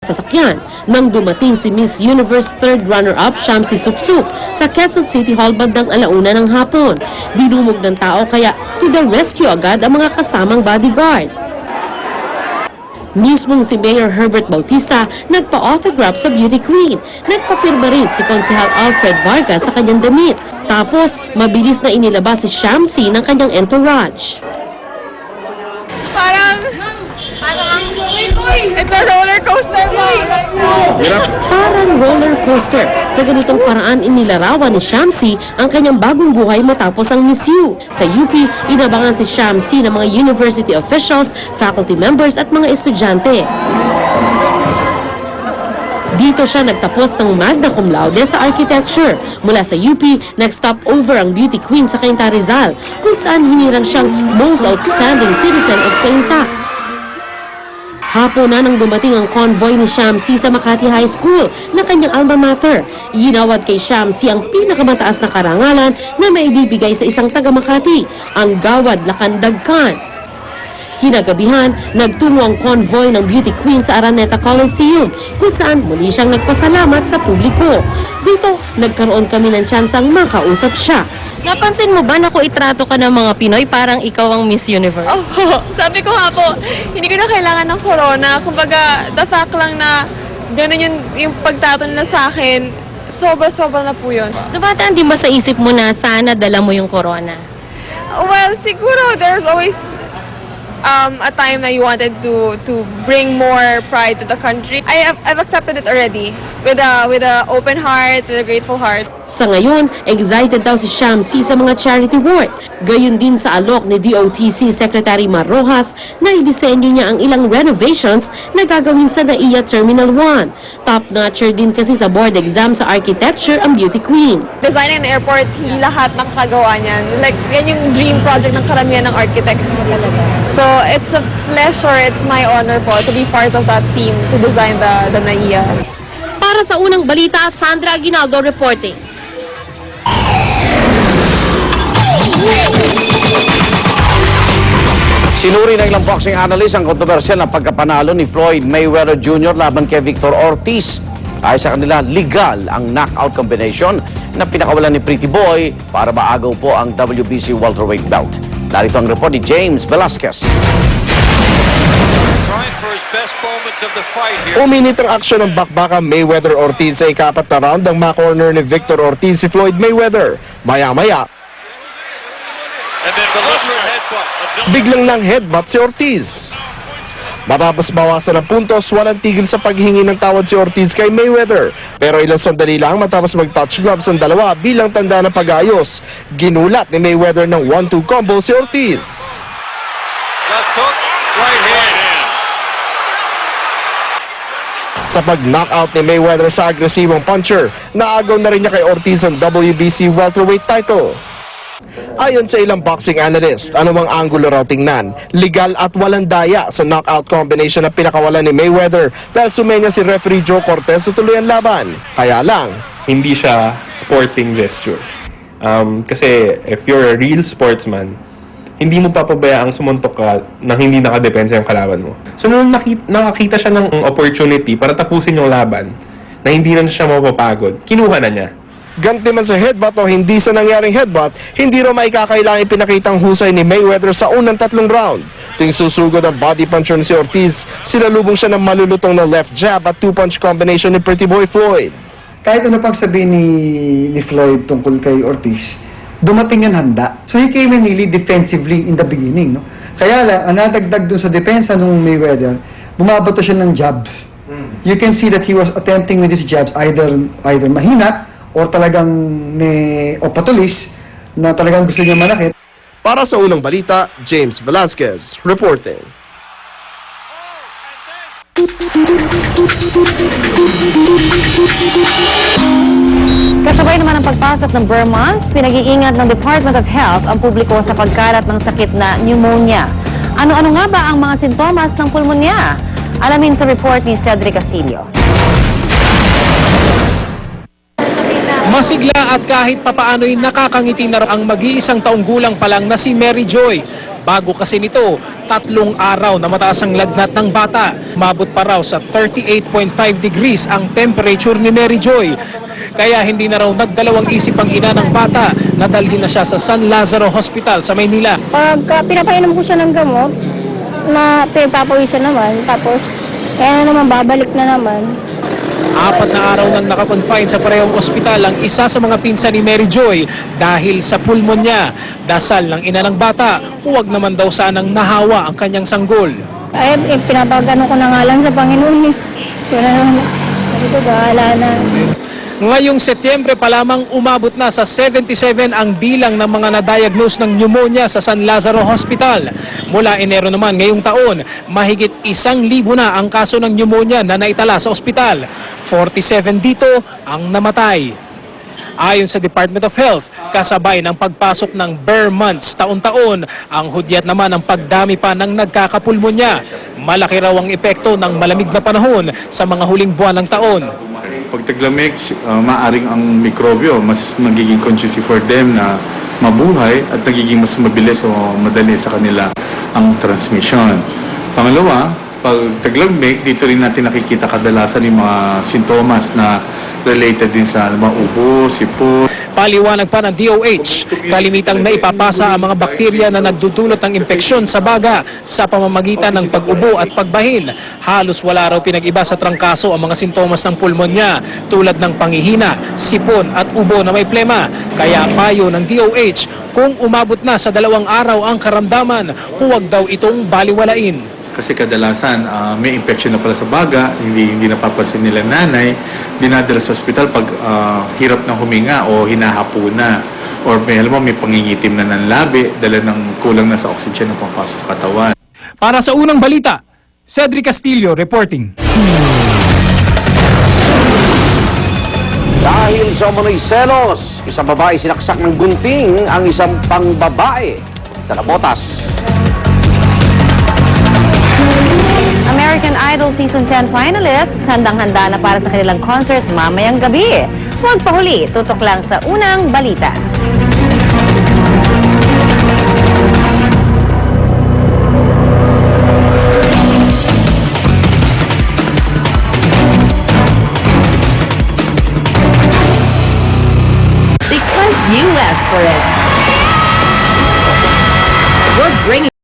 sasakyan nang dumating si Miss Universe third runner-up Shamsi Supsup sa Quezon City Hall bandang 1:00 ng hapon. Dinumog ng tao kaya to the rescue agad ang mga kasamang bodyguard. Mismong si Mayor Herbert Bautista nagpa-autograph sa beauty queen. Nagpapirma rin si Konsehal Alfred Vargas sa kanyang damit. Tapos, mabilis na inilabas si Shamsi ng kanyang entourage. It's a roller coaster, Parang roller coaster. Sa ganitong paraan inilarawan ni Shamsi ang kanyang bagong buhay matapos ang Miss U. Sa UP, inabangan si Shamsi ng mga university officials, faculty members at mga estudyante. Dito siya nagtapos ng magna cum laude sa architecture. Mula sa UP, nag-stop over ang beauty queen sa Cainta Rizal, kung saan hinirang siyang most outstanding citizen of Cainta. Hapon na nang dumating ang convoy ni Shamsi sa Makati High School na kanyang alma mater. Ginawad kay Shamsi ang pinakamataas na karangalan na maibibigay sa isang taga-Makati, ang Gawad Lakandag Khan. Kinagabihan, nagtungo ang convoy ng beauty queen sa Araneta Coliseum kung saan muli siyang nagpasalamat sa publiko. Dito, nagkaroon kami ng tsansang makausap siya. Napansin mo ba na kung itrato ka ng mga Pinoy parang ikaw ang Miss Universe? Sabi ko nga po, hindi ko na kailangan ng corona. Kumbaga, the fact lang na gano'n yung pagtato nila sa akin, sobra-sobra na po yun. Dumataan din ba sa isip mo na sana dala mo yung corona? Well, siguro there's always a time na you wanted to bring more pride to the country. I've accepted it already with a open heart, with a grateful heart. Sa ngayon, excited daw si Shamsi sa mga charity work. Gayun din sa alok ni DOTC Secretary Mar Rojas na idisenyo niya ang ilang renovations na gagawin sa NAIA Terminal 1. Top-notcher din kasi sa board exam sa architecture ang beauty queen. Designing an airport, hindi lahat nakakagawa niyan. Like, yan yung dream project ng karamihan ng architects. So, it's a pleasure, it's my honor po to be part of that team to design the NAIA. Para sa unang balita, Sandra Aguinaldo reporting. Sinuri ng ilang boxing analyst ang kontrobersyal na pagkapanalo ni Floyd Mayweather Jr. laban kay Victor Ortiz. Ayon sa kanila, legal ang knockout combination na pinakawalan ni Pretty Boy para maagaw po ang WBC welterweight belt. Narito ang report ni James Velasquez. Uminit ang aksyon ng bakbaka Mayweather-Ortiz sa ikapat na round ng ma-corner ni Victor Ortiz si Floyd Mayweather. Maya-maya, biglang nang headbutt si Ortiz. Matapos bawasan ng puntos, walang tigil sa paghingi ng tawad si Ortiz kay Mayweather. Pero ilang sandali lang matapos mag-touch gloves ang dalawa bilang tanda ng pag-ayos, ginulat ni Mayweather ng 1-2 combo si Ortiz. Left hook, right hand. Sa pag-knockout ni Mayweather sa agresibong puncher, naagaw na rin niya kay Ortiz ang WBC welterweight title. Ayon sa ilang boxing analyst, anumang anggulo raw tingnan, legal at walang daya sa knockout combination na pinakawalan ni Mayweather dahil sumenya si referee Joe Cortez sa tuluyan laban. Kaya lang, hindi siya sporting gesture. Kasi if you're a real sportsman, hindi mo papabayaang sumuntok ka nang hindi nakadepensa yung kalaban mo. So nung nakakita siya ng opportunity para tapusin yung laban, na hindi na siya mapapagod, kinuha na niya. ganti man sa headbutt o hindi sa nangyaring headbutt, hindi raw maikakailangang ipinakitang husay ni Mayweather sa unang 3 round. Tuwing susugod ang body puncher ni si Ortiz, sinalubong siya ng malulutong na left jab at 2-punch combination ni Pretty Boy Floyd. Kahit ano pang sabihin ni Floyd tungkol kay Ortiz, dumating yan handa. So he came in really defensively in the beginning. No? Kaya lang, ang nadagdag dun sa depensa ng Mayweather, bumabato siya ng jabs. You can see that he was attempting with his jabs either mahina or talagang o patulis na talagang gusto niya manakit. Para sa unang balita, James Velasquez reporting. Kasabay naman ang pagpasok ng Burr months, pinag-iingat ng Department of Health ang publiko sa pagkalat ng sakit na pneumonia. Ano-ano nga ba ang mga sintomas ng pulmonya? Alamin sa report ni Cedric Castillo. Masigla at kahit papaano'y nakakangiti na ang mag-iisang taong gulang pa lang na si Mary Joy. Bago kasi nito, 3 araw na mataas ang lagnat ng bata. Mabot pa raw sa 38.5 degrees ang temperature ni Mary Joy. Kaya hindi na raw nagdalawang isip ang ina ng bata na dalhin na siya sa San Lazaro Hospital sa Maynila. Pag pinapainom ko siya ng gamot, na pinagpapawisan naman, tapos kaya naman babalik na naman. 4 na araw nang nakakonfine sa parehong ospital ang isa sa mga pinsan ni Mary Joy dahil sa pulmonya. Dasal ng ina ng bata, huwag naman daw sanang nahawa ang kanyang sanggol. Ay, pinapagano ko na nga lang sa Panginoon eh. Wala naman, sabi ko, bahala na. Ngayong Setyembre pa lamang umabot na sa 77 ang bilang ng mga na-diagnose ng pneumonia sa San Lazaro Hospital. Mula Enero naman ngayong taon, mahigit 1,000 na ang kaso ng pneumonia na naitala sa ospital. 47 dito ang namatay. Ayon sa Department of Health, kasabay ng pagpasok ng bare months taon-taon, ang hudyat naman ang pagdami pa ng nagkakapulmonya. Malaki raw ang epekto ng malamig na panahon sa mga huling buwan ng taon. Pag taglamig, maaring ang mikrobyo mas magiging conducive for them na mabuhay at nagiging mas mabilis o madali sa kanila ang transmission. Pangalawa, pag taglamig, dito rin natin nakikita kadalasan yung mga sintomas na related din sa ubo, sipon. Paliwanag pa ng DOH, kalimitang naipapasa ang mga bakterya na nagdudulot ng impeksyon sa baga sa pamamagitan ng pag-ubo at pagbahin. Halos wala raw pinag-iba sa trangkaso ang mga sintomas ng pulmonya tulad ng panghihina, sipon at ubo na may plema. Kaya payo ng DOH, kung umabot na sa 2 araw ang karamdaman, huwag daw itong baliwalain. Kasi kadalasan may infection na pala sa baga, hindi napapansin nila nanay, dinadala sa ospital pag hirap ng huminga o hinahapo na. Or may pangingitim na ng labi, dala ng kulang na sa oxygen na pumapasok sa katawan. Para sa unang balita, Cedric Castillo reporting. Dahil sa umano'y selos, isang babae sinaksak ng gunting ang isang pangbabae sa Nabotas. American Idol Season 10 finalists handang-handa na para sa kanilang concert mamayang gabi. Huwag pahuli, tutok lang sa unang balita. Because you asked for it.